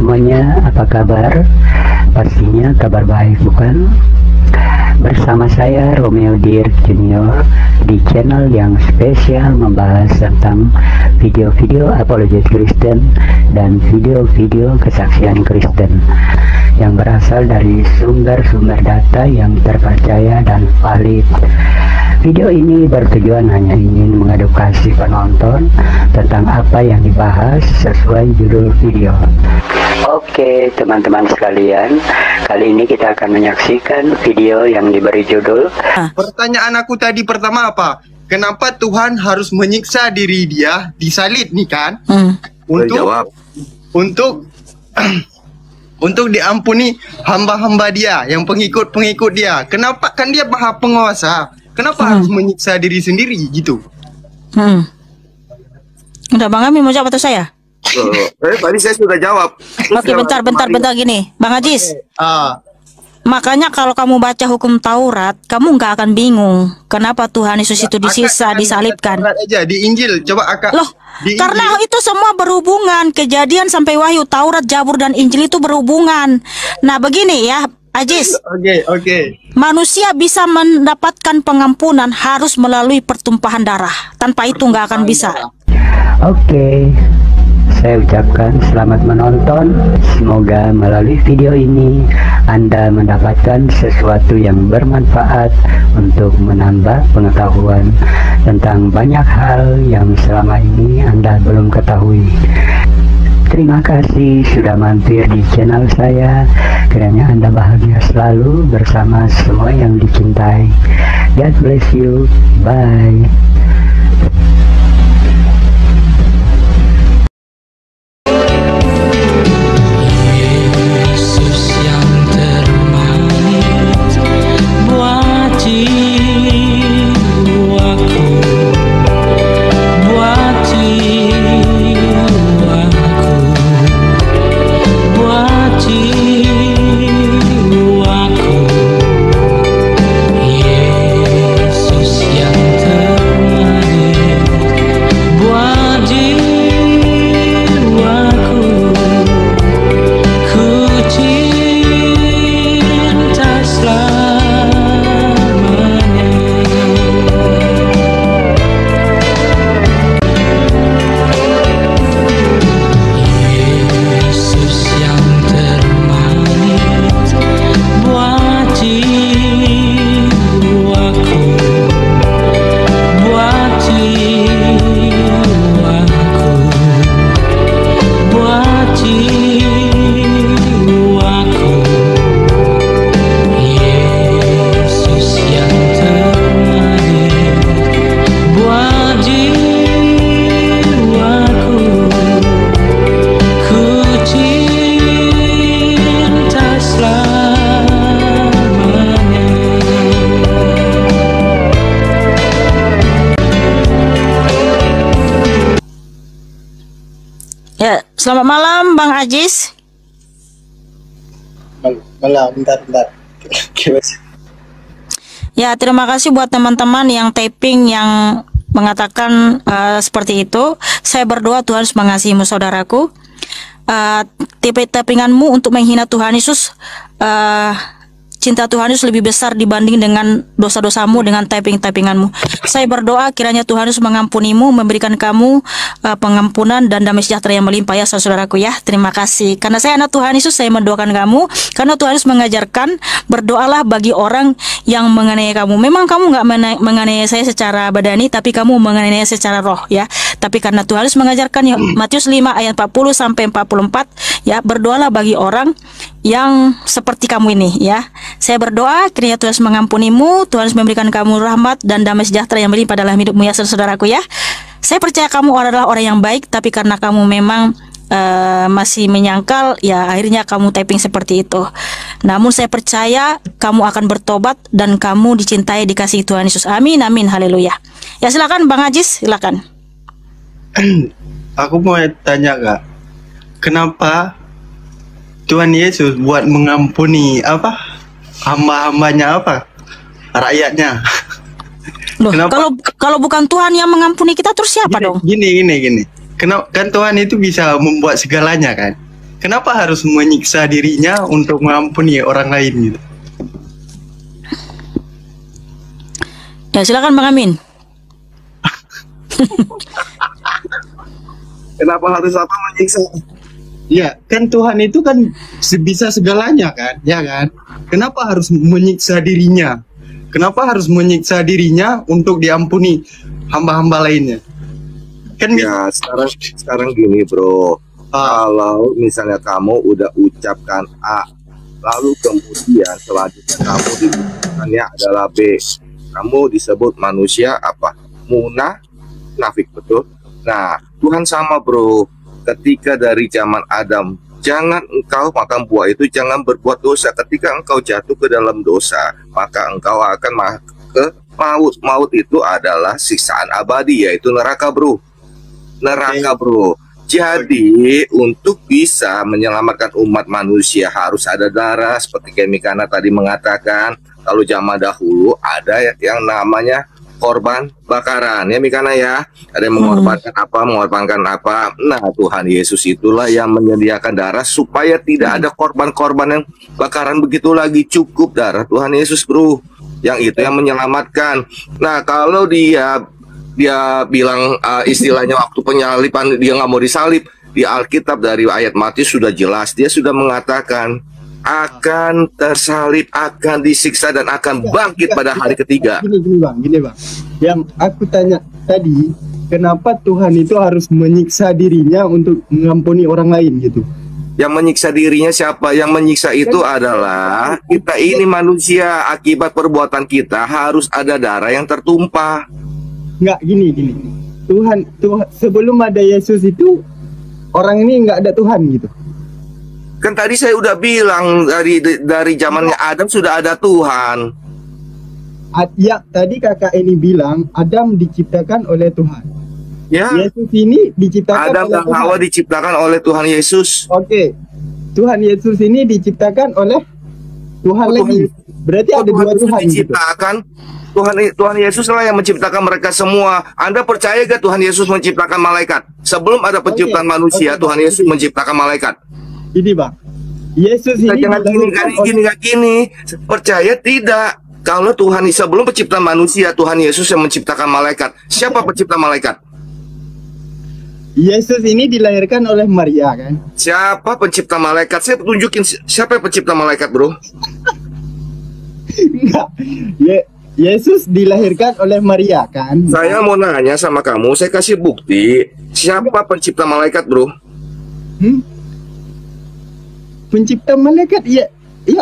semuanya, apa kabar? Pastinya kabar baik, bukan? Bersama saya Romeo Dirk Junior di channel yang spesial membahas tentang video-video apologet Kristen dan video-video kesaksian Kristen yang berasal dari sumber-sumber data yang terpercaya dan valid. Video ini bertujuan hanya ingin mengedukasi penonton tentang apa yang dibahas sesuai judul video. Oke teman-teman sekalian, kali ini kita akan menyaksikan video yang diberi judul. Pertanyaan aku tadi pertama apa? Kenapa Tuhan harus menyiksa diri dia disalib nih kan? Untuk untuk diampuni hamba-hamba dia, yang pengikut-pengikut dia. Kenapa? Kan dia Maha Penguasa. Kenapa harus menyiksa diri sendiri gitu? Udah Bang Amin mau jawab atau saya? Tadi saya sudah jawab. Oke, bentar gini, Bang Ajis. Makanya kalau kamu baca hukum Taurat, kamu nggak akan bingung kenapa Tuhan Yesus itu disiksa, disalibkan. Aja di Injil, coba akak. Loh, karena itu semua berhubungan. Kejadian sampai Wahyu, Taurat, Zabur dan Injil itu berhubungan. Nah, begini ya, Ajis. Oke. Manusia bisa mendapatkan pengampunan harus melalui pertumpahan darah. Tanpa itu nggak akan bisa. Oke, saya ucapkan selamat menonton. Semoga melalui video ini Anda mendapatkan sesuatu yang bermanfaat untuk menambah pengetahuan tentang banyak hal yang selama ini Anda belum ketahui. Terima kasih sudah mampir di channel saya. Kiranya Anda bahagia selalu bersama semua yang dicintai. God bless you. Bye. Ya, selamat malam Bang Ajis. Malam, bentar. Ya, terima kasih buat teman-teman yang taping yang mengatakan seperti itu. Saya berdoa Tuhan harus mengasihimu saudaraku. Tapinganmu untuk menghina Tuhan Yesus, cinta Tuhan Yesus lebih besar dibanding dengan dosa-dosamu dengan typinganmu. Saya berdoa kiranya Tuhan Yesus mengampunimu, memberikan kamu pengampunan dan damai sejahtera yang melimpah ya saudaraku ya. Terima kasih. Karena saya anak Tuhan Yesus, saya mendoakan kamu. Karena Tuhan Yesus mengajarkan, berdoalah bagi orang yang menganiaya kamu. Memang kamu nggak menganiaya saya secara badani, tapi kamu menganiaya secara roh ya. Tapi karena Tuhan Yesus mengajarkan ya, Matius 5 ayat 40 sampai 44 ya, berdoalah bagi orang yang seperti kamu ini ya. Saya berdoa kiranya Tuhan mengampunimu, Tuhan memberikan kamu rahmat dan damai sejahtera yang melimpah dalam hidupmu ya saudaraku ya. Saya percaya kamu adalah orang yang baik, tapi karena kamu memang masih menyangkal ya, akhirnya kamu typing seperti itu. Namun saya percaya kamu akan bertobat dan kamu dicintai, dikasihi Tuhan Yesus. Amin, amin, haleluya. Ya silakan Bang Ajis, silakan. Aku mau tanya Kak, kenapa Tuhan Yesus buat mengampuni apa hamba-hambanya, apa rakyatnya? Loh, kalau bukan Tuhan yang mengampuni kita, terus siapa dong? Gini. Kenapa kan Tuhan itu bisa membuat segalanya kan? kenapa harus menyiksa dirinya untuk mengampuni orang lain gitu? Ya silakan Bang Amin. Kenapa harus apa menyiksa? Ya, kan Tuhan itu kan bisa segalanya kan, ya kan? Kenapa harus menyiksa dirinya? Kenapa harus menyiksa dirinya untuk diampuni hamba-hamba lainnya? Kan Ya sekarang gini bro, kalau misalnya kamu udah ucapkan A, lalu kemudian selanjutnya kamu diucapkannya adalah B, kamu disebut manusia apa? Munafik, betul? Nah, Tuhan sama bro, ketika dari zaman Adam, jangan engkau makan buah itu, jangan berbuat dosa. Ketika engkau jatuh ke dalam dosa, maka engkau akan ke maut. Maut itu adalah siksaan abadi, yaitu neraka bro. Neraka bro. Jadi untuk bisa menyelamatkan umat manusia harus ada darah, seperti Kemikana tadi mengatakan. Kalau zaman dahulu ada yang namanya korban bakaran, ya Mikana ya, ada yang mengorbankan apa. Nah, Tuhan Yesus itulah yang menyediakan darah supaya tidak ada korban-korban yang bakaran begitu lagi. Cukup darah Tuhan Yesus bro, yang itu yang menyelamatkan. Nah, kalau dia bilang istilahnya waktu penyalipan dia nggak mau disalib, di Alkitab dari ayat Matius sudah jelas, dia sudah mengatakan akan tersalib, akan disiksa, dan akan bangkit pada hari ketiga. Gini bang. Yang aku tanya tadi, kenapa Tuhan itu harus menyiksa dirinya untuk mengampuni orang lain gitu? Yang menyiksa dirinya siapa? Yang menyiksa itu adalah kita ini manusia. Akibat perbuatan kita harus ada darah yang tertumpah. Nggak gini. Tuhan sebelum ada Yesus itu orang ini nggak ada Tuhan gitu. Kan tadi saya udah bilang dari zamannya Adam sudah ada Tuhan. Ya, tadi kakak ini bilang Adam diciptakan oleh Tuhan. Ya. Yesus ini diciptakan Adam oleh dan Tuhan. Hawa diciptakan oleh Tuhan Yesus. Oke. Tuhan Yesus ini diciptakan oleh Tuhan lagi. Berarti ada dua Tuhan gitu. Diciptakan. Tuhan Yesus lah yang menciptakan mereka semua. Anda percaya gak Tuhan Yesus menciptakan malaikat? Sebelum ada penciptaan manusia, Tuhan Yesus menciptakan malaikat. Ini bang, Yesus ini Jangan gini. Percaya tidak? Kalau Tuhan sebelum penciptaan manusia, Tuhan Yesus yang menciptakan malaikat. Siapa pencipta malaikat? Yesus ini dilahirkan oleh Maria kan? Siapa pencipta malaikat? Saya tunjukin siapa yang pencipta malaikat, bro. Enggak. Yesus dilahirkan oleh Maria kan? Saya mau nanya sama kamu, saya kasih bukti. Siapa pencipta malaikat, bro? Pencipta malaikat ya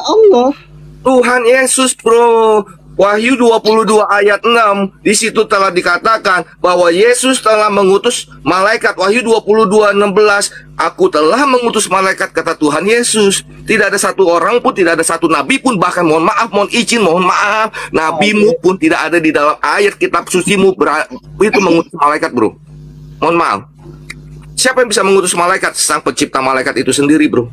Allah. Tuhan Yesus, bro. Wahyu 22 ayat 6, di situ telah dikatakan bahwa Yesus telah mengutus malaikat. Wahyu 22:16, aku telah mengutus malaikat, kata Tuhan Yesus. Tidak ada satu orang pun, tidak ada satu nabi pun, bahkan mohon maaf, nabimu pun tidak ada di dalam ayat kitab sucimu itu mengutus malaikat, bro. Mohon maaf. Siapa yang bisa mengutus malaikat? Sang pencipta malaikat itu sendiri, bro.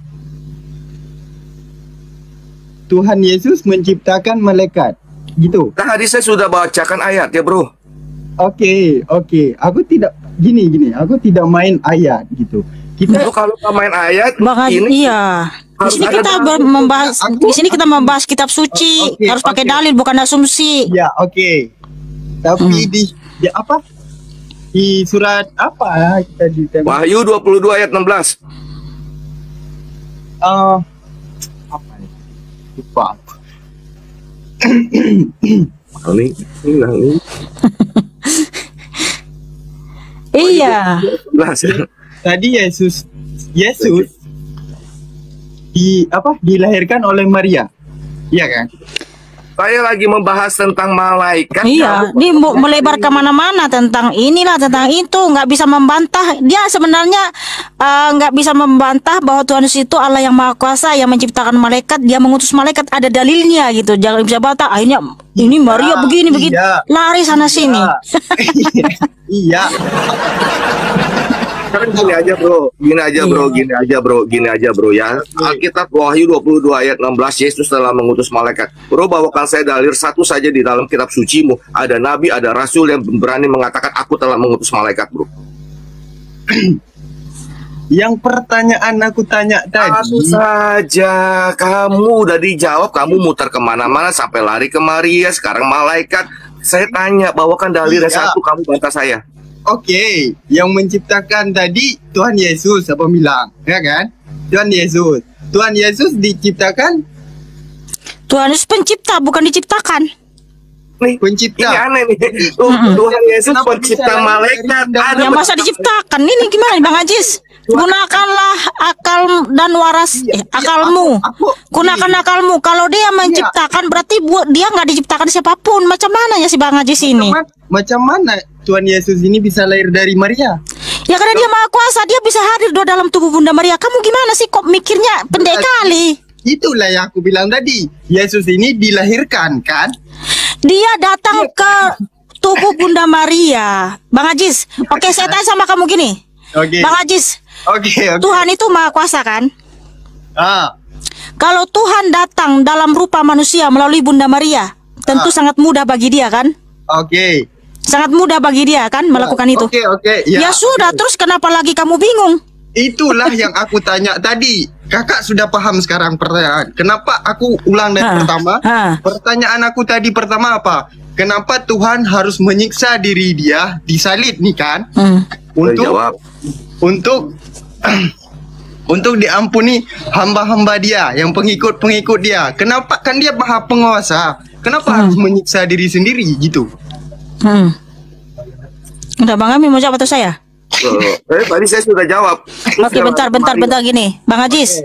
Tuhan Yesus menciptakan malaikat, gitu. Tadi saya sudah bacakan ayat ya, bro. Oke. Aku tidak gini. Aku tidak main ayat gitu. Kita Kalau nggak main ayat, Bang ini iya. Di harus sini ada kita dalil. membahas di sini kita membahas kitab suci, Oke, harus pakai oke. dalil bukan asumsi. ya oke. Tapi di apa? Di surat apa kita di Wahyu 22 ayat 16. apa ya? Lupa. Ini. Iya. Tadi Yesus dilahirkan oleh Maria. Iya kan? Saya lagi membahas tentang malaikat. Iya, dia melebar ke mana-mana tentang inilah tentang itu, nggak bisa membantah. Dia sebenarnya nggak bisa membantah bahwa Tuhan Yesus itu Allah yang Maha Kuasa yang menciptakan malaikat, dia mengutus malaikat, ada dalilnya gitu. Jangan bisa bantah. Akhirnya ini Maria begini begitu, lari sana sini. Iya. Sekarang gini aja bro ya. Alkitab Wahyu 22 ayat 16, Yesus telah mengutus malaikat. Bro, bawakan saya dalil satu saja di dalam kitab sucimu. Ada nabi, ada rasul yang berani mengatakan aku telah mengutus malaikat, bro. Yang pertanyaan aku tanya Langsung tadi, saja, kamu udah dijawab, kamu muter kemana-mana sampai lari ke Maria, sekarang malaikat. Saya tanya, bawakan dalilnya Iya. satu, kamu bantah saya. oke, yang menciptakan tadi Tuhan Yesus apa bilang, ya kan? Tuhan Yesus. Tuhan Yesus diciptakan Tuhan Yesus pencipta, bukan diciptakan. Nih, ini pencipta. aneh nih. Tuhan Yesus Kenapa pencipta bisa malaikat. lahir dari Ya masa diciptakan? Ini gimana nih Bang Ajis? Gunakanlah akal dan waras akalmu. Gunakan akalmu. Kalau dia menciptakan berarti dia nggak diciptakan siapapun. Macam mana ya si Bang Ajis ini? Macam mana Tuhan Yesus ini bisa lahir dari Maria? Ya karena dia maha kuasa, dia bisa hadir di dalam tubuh Bunda Maria. Kamu gimana sih kok mikirnya pendek kali? Itulah yang aku bilang tadi. Yesus ini dilahirkan kan? Dia datang ke tubuh Bunda Maria. Bang Ajis, oke saya tanya sama kamu gini. Oke. Bang Ajis, Oke. Tuhan itu maha kuasa kan? Ah, Kalau Tuhan datang dalam rupa manusia melalui Bunda Maria, tentu sangat mudah bagi dia kan? oke. Sangat mudah bagi dia kan melakukan itu. Oke. Ya sudah, terus kenapa lagi kamu bingung? Itulah yang aku tanya tadi. Kakak sudah paham sekarang pertanyaan. Kenapa aku ulang dari pertama? Pertanyaan aku tadi pertama apa? Kenapa Tuhan harus menyiksa diri dia disalib nih kan? Untuk Jawab. untuk diampuni hamba-hamba dia, yang pengikut-pengikut dia. Kenapa? Kan dia maha penguasa. Kenapa harus menyiksa diri sendiri gitu? Udah Bang Ami mau jawab atau saya? Tadi saya sudah jawab. Oke, bentar gini, Bang Ajis.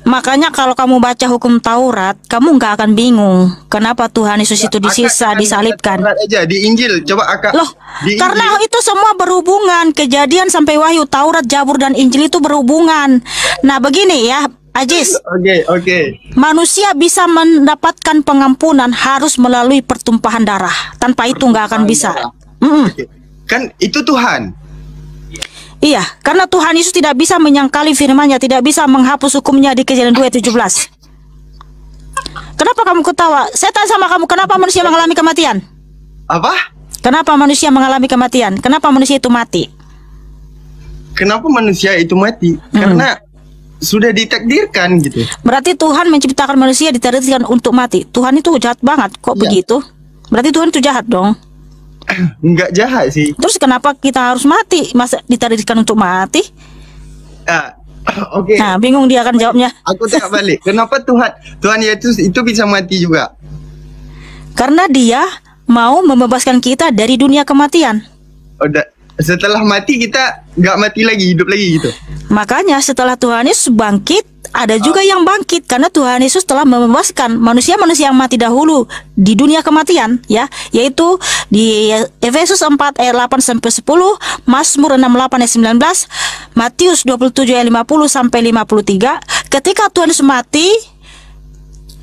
Makanya kalau kamu baca hukum Taurat, kamu nggak akan bingung kenapa Tuhan Yesus itu disiksa, disalibkan. Aja di Injil, coba akak. Loh, karena itu semua berhubungan. Kejadian sampai Wahyu, Taurat, Zabur, dan Injil itu berhubungan. Nah, begini ya, Ajis. Oke. Manusia bisa mendapatkan pengampunan harus melalui pertumpahan darah. Tanpa itu nggak akan bisa. Kan itu Tuhan. Iya, karena Tuhan Yesus tidak bisa menyangkali firman-Nya, tidak bisa menghapus hukumnya di Kejadian 2:17. Kenapa kamu ketawa? Saya tanya sama kamu, kenapa manusia mengalami kematian? Apa? Kenapa manusia mengalami kematian? Kenapa manusia itu mati? Kenapa manusia itu mati? Karena sudah ditakdirkan gitu. Berarti Tuhan menciptakan manusia ditakdirkan untuk mati. Tuhan itu jahat banget, kok begitu? Berarti Tuhan itu jahat dong. Enggak jahat sih. Terus kenapa kita harus mati? Masa ditakdirkan untuk mati? Oke. Nah, bingung dia akan jawabnya. Aku tanya balik. Kenapa Tuhan Yesus itu bisa mati juga? Karena dia mau membebaskan kita dari dunia kematian. Setelah mati kita nggak mati lagi, hidup lagi gitu. Makanya setelah Tuhan Yesus bangkit, ada juga yang bangkit karena Tuhan Yesus telah membebaskan manusia-manusia yang mati dahulu di dunia kematian, ya, yaitu di Efesus 4 ayat 8 sampai 10, Mazmur 68 ayat 19, Matius 27 ayat 50 sampai 53. Ketika Tuhan Yesus mati,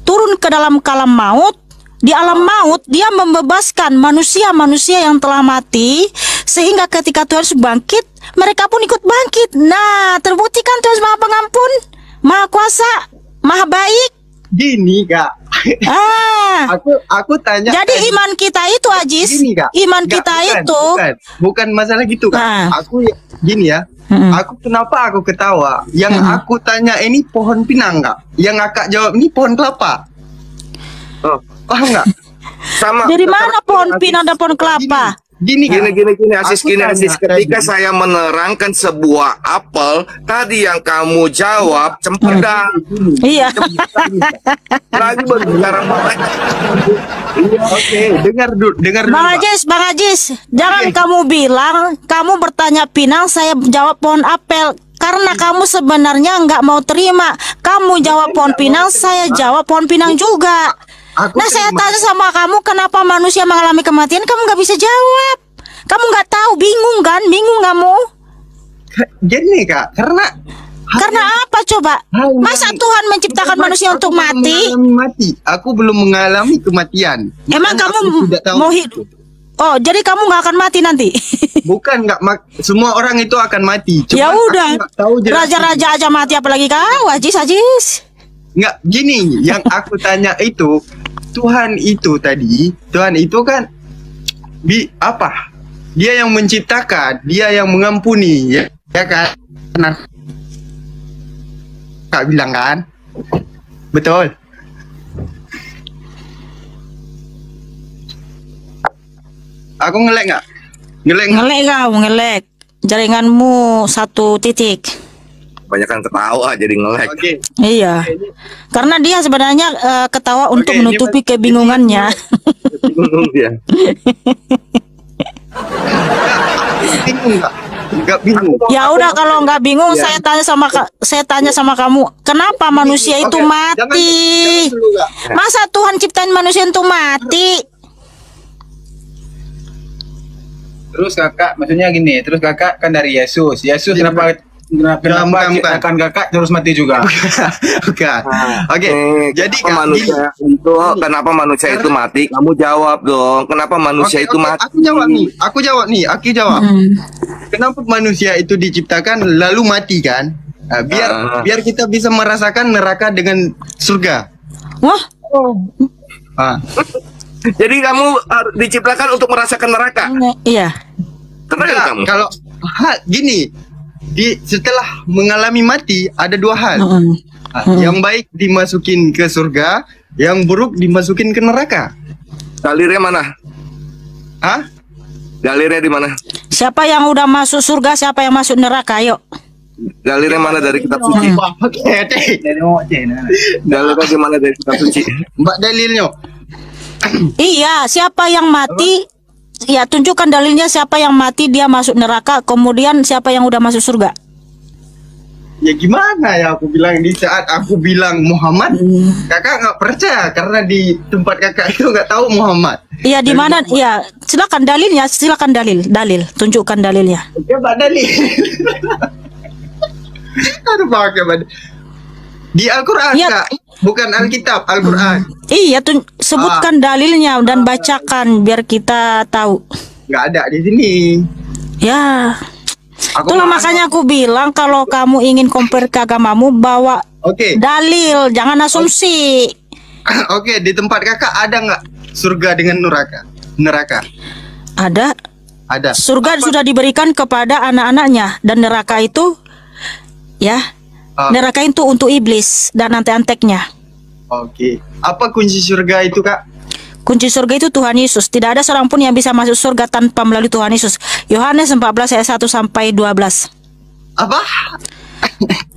turun ke dalam alam maut. Di alam maut dia membebaskan manusia-manusia yang telah mati, sehingga ketika Tuhan Yesus bangkit, mereka pun ikut bangkit. Nah, terbukti kan Tuhan Maha Pengampun, Maha Kuasa, Maha Baik. Gini Kak. Aku tanya. Jadi iman kita itu, Ajis, gini, Kak. iman kita itu bukan masalah gitu Kak. Aku gini ya. Aku kenapa aku ketawa? Yang aku tanya ini pohon pinang Kak. Yang Kakak jawab ini pohon kelapa. Paham nggak? Sama. Dari mana pohon pinang dan pohon kelapa? Gini Asis. Ketika saya menerangkan sebuah apel, tadi yang kamu jawab cempedak. Iya. Lagi berbicara malaikat. Oke, dengar dulu. Bang Ajis, jangan kamu bilang kamu bertanya pinang, saya jawab pohon apel. Karena kamu sebenarnya nggak mau terima. Kamu jawab pohon pinang, saya jawab pohon pinang juga. Saya tanya sama kamu, kenapa manusia mengalami kematian? Kamu nggak bisa jawab. Kamu nggak tahu, bingung kan? Bingung kamu? Gini Kak, karena apa coba? Masa Tuhan menciptakan manusia untuk mati? Aku belum mengalami kematian. Emang kamu mau hidup? Oh, jadi kamu nggak akan mati nanti? Bukan semua orang itu akan mati. Ya udah, raja-raja aja mati, apalagi kau, Ajis. Nggak, gini, yang aku tanya itu, Tuhan itu kan apa? Dia yang menciptakan, dia yang mengampuni, ya kan? Benar. Kak bilang kan? Betul. Aku ngelek nggak? Ngelek nggak? Ngelek kau, ngelek. Jaringanmu 1 titik. Kebanyakan ketawa jadi ngelek. Oke. Iya. Karena dia sebenarnya ketawa untuk Oke, ini menutupi mas- kebingungannya. Bingung dia. Bingung nggak? Nggak bingung. Ya udah, kalau nggak bingung, Ya. saya tanya sama kamu, kenapa manusia itu Oke, mati? jangan dulu, Kak. Masa Tuhan ciptain manusia itu mati? Terus kakak, maksudnya gini, terus kakak kan dari Yesus. Yesus Iya, kenapa bukan. ciptakan kakak terus mati juga? Bukan. Oke. Jadi kenapa Kak, manusia itu kenapa manusia itu mati? Kamu jawab dong. Kenapa manusia Oke, itu oke, mati? Aku jawab nih. Kenapa manusia itu diciptakan lalu mati kan? Nah, biar kita bisa merasakan neraka dengan surga. Wah, Ah, Jadi kamu diciptakan untuk merasakan neraka. iya. Keren enggak, kamu. kalau gini, setelah mengalami mati ada 2 hal. Yang baik dimasukin ke surga, yang buruk dimasukin ke neraka. Dalilnya mana? Hah? Dalilnya di mana? Siapa yang udah masuk surga, siapa yang masuk neraka? Ayo. Dalilnya mana dari kitab suci? Oke, Cek. Dari mau cek, nah. Dalilnya di mana dari kitab suci? Mbak dalilnya. Iya, siapa yang mati? Ya, tunjukkan dalilnya, siapa yang mati dia masuk neraka, kemudian siapa yang udah masuk surga. Ya gimana ya aku bilang di saat aku bilang Muhammad, kakak nggak percaya karena di tempat kakak itu nggak tahu Muhammad. Iya, di mana? Iya, silakan dalilnya, silakan dalil, tunjukkan dalilnya. Coba dalil. Aduh pakai Mbak. Di Al-Quran Iya. Kak, bukan Alkitab, Al-Quran. Iya, sebutkan dalilnya dan bacakan biar kita tahu. Nggak ada di sini. Ya, Aku itulah mau- makanya aku bilang kalau kamu ingin compare ke agamamu, bawa Oke, dalil, jangan asumsi. oke, di tempat kakak ada nggak surga dengan neraka? Neraka Ada, ada. surga sudah diberikan kepada anak-anaknya, dan neraka itu, ya, neraka itu untuk iblis dan antek-anteknya. Oke, apa kunci surga itu Kak? Kunci surga itu Tuhan Yesus. Tidak ada seorang pun yang bisa masuk surga tanpa melalui Tuhan Yesus. Yohanes 14 ayat 1 sampai 12. Apa?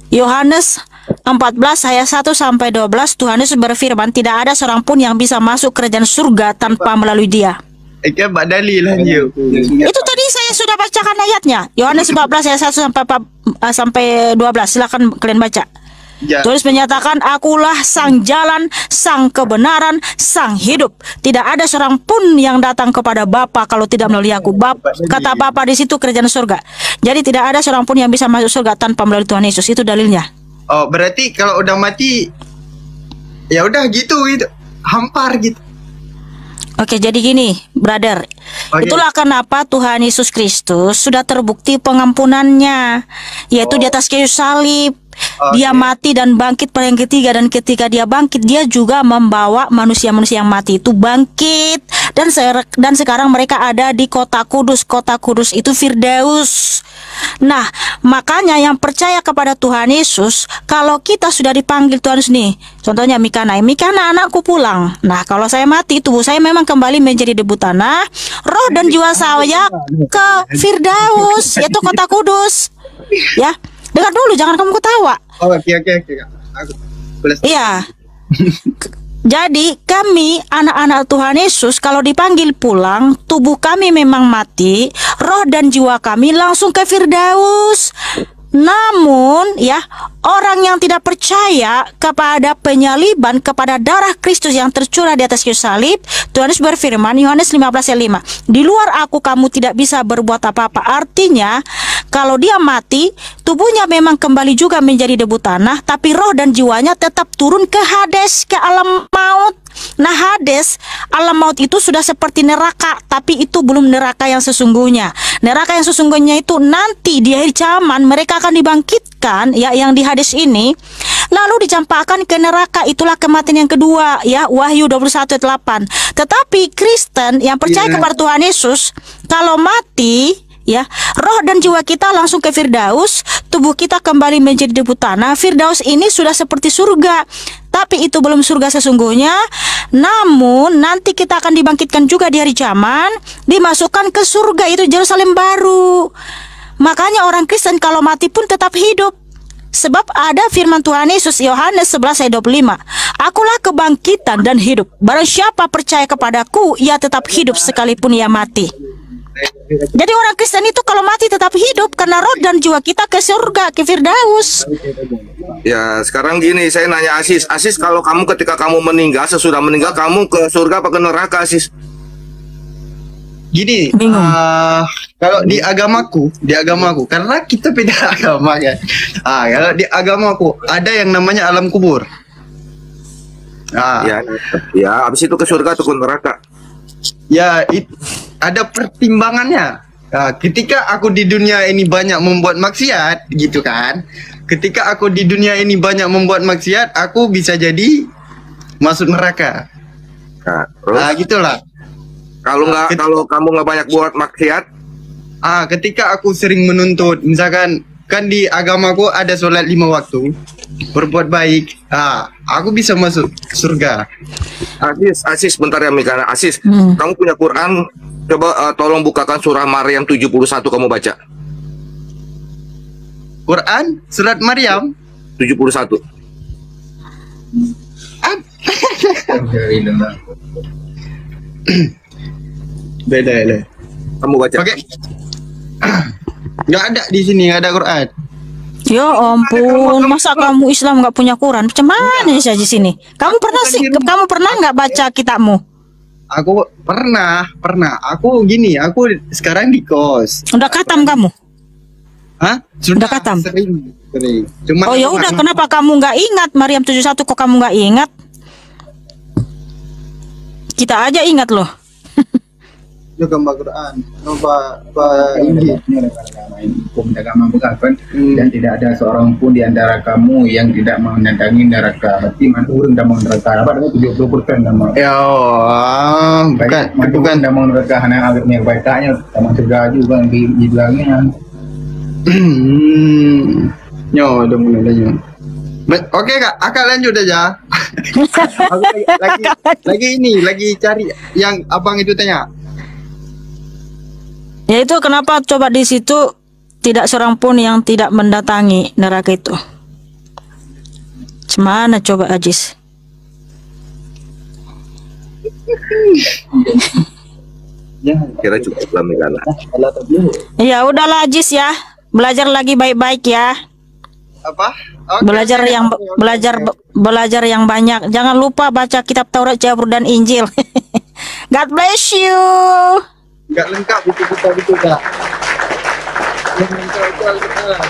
Yohanes 14 ayat 1 sampai 12, Tuhan Yesus berfirman, tidak ada seorang pun yang bisa masuk kerajaan surga tanpa melalui Dia. Mbak dalil aja. Itu tadi saya sudah bacakan ayatnya. Yohanes 14 ayat 1 sampai 12. Silakan kalian baca. Ya. Tulis menyatakan, akulah sang jalan, sang kebenaran, sang hidup. Tidak ada seorang pun yang datang kepada Bapa kalau tidak melalui aku. Kata Bapa di situ kerajaan surga. Jadi tidak ada seorang pun yang bisa masuk surga tanpa melalui Tuhan Yesus. Itu dalilnya. Oh, berarti kalau udah mati ya udah gitu, hampar gitu. Oke, jadi gini, brother. Oke. Itulah kenapa Tuhan Yesus Kristus sudah terbukti pengampunannya, yaitu di atas kayu salib. Dia mati dan bangkit pada yang ketiga, dan ketika dia bangkit, dia juga membawa manusia-manusia yang mati itu bangkit, dan sekarang mereka ada di kota kudus. Kota kudus itu Firdaus. Nah, makanya yang percaya kepada Tuhan Yesus, kalau kita sudah dipanggil Tuhan Yesus nih, contohnya Mikana anakku pulang. Nah, kalau saya mati, tubuh saya memang kembali menjadi debu tanah, roh dan jiwa saya ke Firdaus, yaitu kota kudus. Ya, dengar dulu, jangan kamu ketawa. Oh, oke. Aku Iya. Jadi kami anak-anak Tuhan Yesus kalau dipanggil pulang, tubuh kami memang mati, roh dan jiwa kami langsung ke Firdaus. Namun ya, orang yang tidak percaya kepada penyaliban, kepada darah Kristus yang tercurah di atas kayu salib, Tuhan Yesus berfirman, Yohanes 15 ayat 5, di luar aku kamu tidak bisa berbuat apa-apa. Artinya kalau dia mati, tubuhnya memang kembali juga menjadi debu tanah, tapi roh dan jiwanya tetap turun ke Hades, ke alam maut. Nah, Hades, alam maut itu sudah seperti neraka, tapi itu belum neraka yang sesungguhnya. Neraka yang sesungguhnya itu nanti di akhir zaman mereka akan dibangkitkan, ya, yang di Hades ini, lalu dicampakkan ke neraka. Itulah kematian yang kedua, ya, Wahyu 21 ayat 8. Tetapi Kristen yang percaya kepada Tuhan Yesus, kalau mati, ya. Roh dan jiwa kita langsung ke Firdaus, tubuh kita kembali menjadi debu tanah. Firdaus ini sudah seperti surga, tapi itu belum surga sesungguhnya. Namun nanti kita akan dibangkitkan juga di hari zaman, dimasukkan ke surga, itu Yerusalem baru. Makanya orang Kristen kalau mati pun tetap hidup. Sebab ada firman Tuhan Yesus Yohanes 11 ayat 25. Akulah kebangkitan dan hidup. Barang siapa percaya kepadaku, ia tetap hidup sekalipun ia mati. Jadi orang Kristen itu kalau mati tetap hidup karena roh dan jiwa kita ke surga, ke Firdaus. Ya, sekarang gini, saya nanya Asis. Asis, kalau kamu ketika kamu meninggal, sesudah meninggal, kamu ke surga apa ke neraka, Asis? Gini, Bingung. kalau di agamaku, karena kita beda agama kan. Kalau di agamaku ada yang namanya alam kubur. Ya, habis itu ke surga atau ke neraka? Ya, ada pertimbangannya. Ketika aku di dunia ini banyak membuat maksiat, gitu kan? Ketika aku di dunia ini banyak membuat maksiat, aku bisa jadi masuk neraka. Nah, terus? Gitulah. Kalau kamu nggak banyak buat maksiat, ketika aku sering menuntut, misalkan kan di agamaku ada sholat 5 waktu, berbuat baik, aku bisa masuk surga. Asis, bentar ya Mika. Asis, kamu punya Quran, coba tolong bukakan surah Maryam 71, kamu baca. Quran surat Maryam 71. Beda ya. Kamu baca. Oke. Nggak ada di sini, nggak ada Quran. Ya ampun, masa kamu Islam nggak punya Quran? Macam mana sih di sini? Kamu pernah nggak baca kitabmu? Aku pernah. Aku gini, aku sekarang di kos. Udah khatam kamu? Hah? Udah khatam? Sering. Cuman Oh ya udah, kenapa kamu nggak ingat Maryam 71, kok kamu nggak ingat? Kita aja ingat loh. Juga gambar Quran, coba Injil. Hukum agama bukan, dan tidak ada seorang pun di antara kamu yang tidak mendatangi neraka. Berarti mantu tidak mau neraka. Apa dengan 70% nama? Ya, bukan tidak mau neraka, hanya agaknya baiknya sama surga juga di belakangnya. Udah mulai. Oke kak, akak lanjut aja. Aku lagi cari yang abang itu tanya. Ya itu kenapa coba di situ tidak seorang pun yang tidak mendatangi neraka itu. Cemana coba Ajis? Kira cukup lah Mika. Ya udahlah Ajis ya, belajar lagi baik-baik ya. Apa? Belajar yang banyak. Jangan lupa baca kitab Taurat, Zabur dan Injil. God bless you. Nggak lengkap itu kita Yang lengkap itu Alkitab.